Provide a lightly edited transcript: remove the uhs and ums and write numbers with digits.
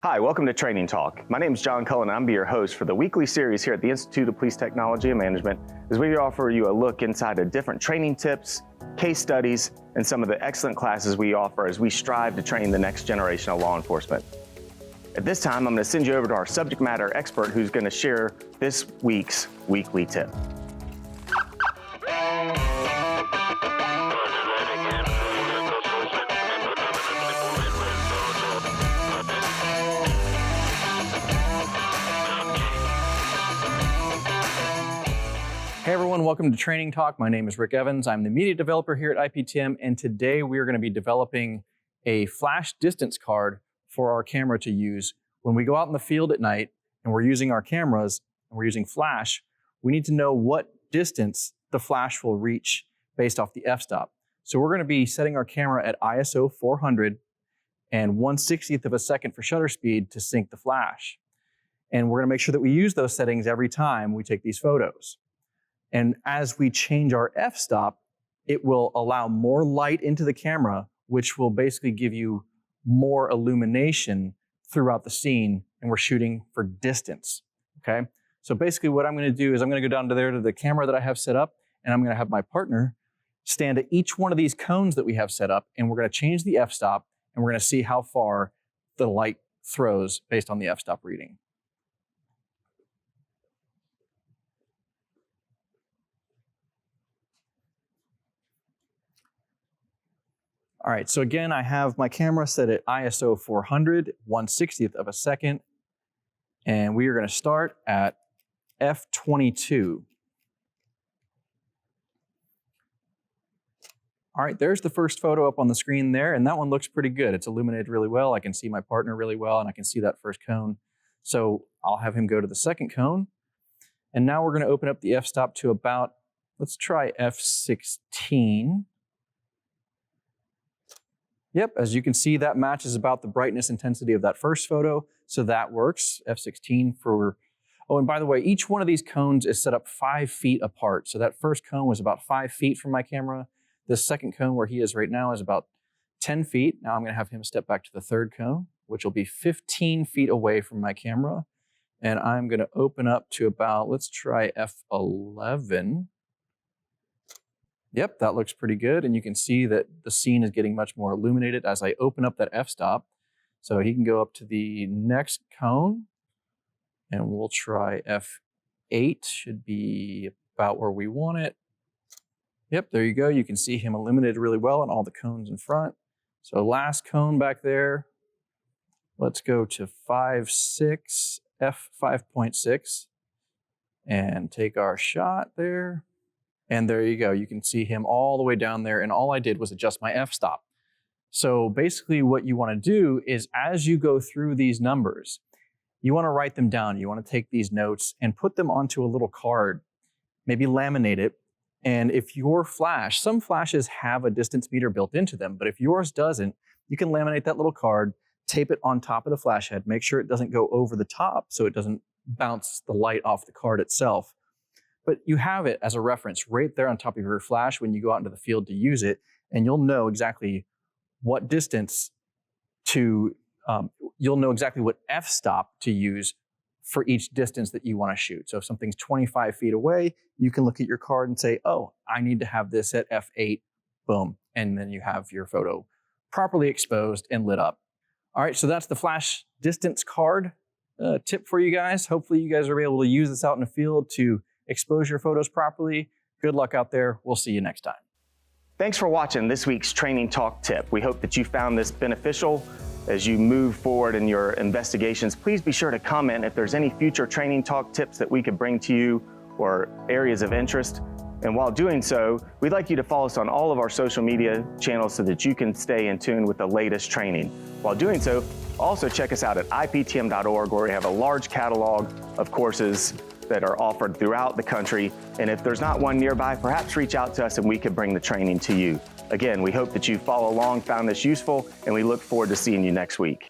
Hi, welcome to Training Talk. My name is John Cullen, and I'm your host for the weekly series here at the Institute of Police Technology and Management, as we offer you a look inside of different training tips, case studies, and some of the excellent classes we offer as we strive to train the next generation of law enforcement. At this time, I'm going to send you over to our subject matter expert who's going to share this week's weekly tip. Hey everyone, welcome to Training Talk. My name is Rick Evans. I'm the media developer here at IPTM, and today we are going to be developing a flash distance card for our camera to use when we go out in the field at night and we're using our cameras and we're using flash. We need to know what distance the flash will reach based off the f-stop. So we're going to be setting our camera at ISO 400 and 1/60th of a second for shutter speed to sync the flash. And we're going to make sure that we use those settings every time we take these photos. And as we change our f-stop, it will allow more light into the camera, which will basically give you more illumination throughout the scene, and we're shooting for distance, okay? So basically what I'm gonna do is I'm gonna go down to the camera that I have set up, and I'm gonna have my partner stand at each one of these cones that we have set up, and we're gonna change the f-stop, and we're gonna see how far the light throws based on the f-stop reading. All right, so again, I have my camera set at ISO 400, 1/60th of a second, and we are going to start at f22. All right, there's the first photo up on the screen there, and that one looks pretty good. It's illuminated really well. I can see my partner really well, and I can see that first cone. So I'll have him go to the second cone, and now we're going to open up the f-stop to about, let's try f16. Yep, as you can see, that matches about the brightness intensity of that first photo, so that works. F16 for, oh, and by the way, each one of these cones is set up 5 feet apart. So that first cone was about 5 feet from my camera. The second cone where he is right now is about 10 feet. Now I'm gonna have him step back to the third cone, which will be 15 feet away from my camera. And I'm gonna open up to about, let's try F11. Yep, that looks pretty good. And you can see that the scene is getting much more illuminated as I open up that f-stop. So he can go up to the next cone, and we'll try F8, should be about where we want it. Yep, there you go. You can see him illuminated really well on all the cones in front. So last cone back there. Let's go to 5.6, F5.6, and take our shot there. And there you go. You can see him all the way down there, and all I did was adjust my f-stop. So basically what you want to do is, as you go through these numbers, you want to write them down. You want to take these notes and put them onto a little card, maybe laminate it. And if your flash, some flashes have a distance meter built into them, but if yours doesn't, you can laminate that little card, tape it on top of the flash head, make sure it doesn't go over the top so it doesn't bounce the light off the card itself. But you have it as a reference right there on top of your flash when you go out into the field to use it, and you'll know exactly what distance to, you'll know exactly what f-stop to use for each distance that you want to shoot. So if something's 25 feet away, you can look at your card and say, oh, I need to have this at f8, boom, and then you have your photo properly exposed and lit up. All right, so that's the flash distance card tip for you guys. Hopefully you guys are able to use this out in the field to expose your photos properly. Good luck out there. We'll see you next time. Thanks for watching this week's Training Talk tip. We hope that you found this beneficial as you move forward in your investigations. Please be sure to comment if there's any future Training Talk tips that we could bring to you or areas of interest. And while doing so, we'd like you to follow us on all of our social media channels so that you can stay in tune with the latest training. While doing so, also check us out at IPTM.org, where we have a large catalog of courses that are offered throughout the country. And if there's not one nearby, perhaps reach out to us and we could bring the training to you. Again, we hope that you follow along, found this useful, and we look forward to seeing you next week.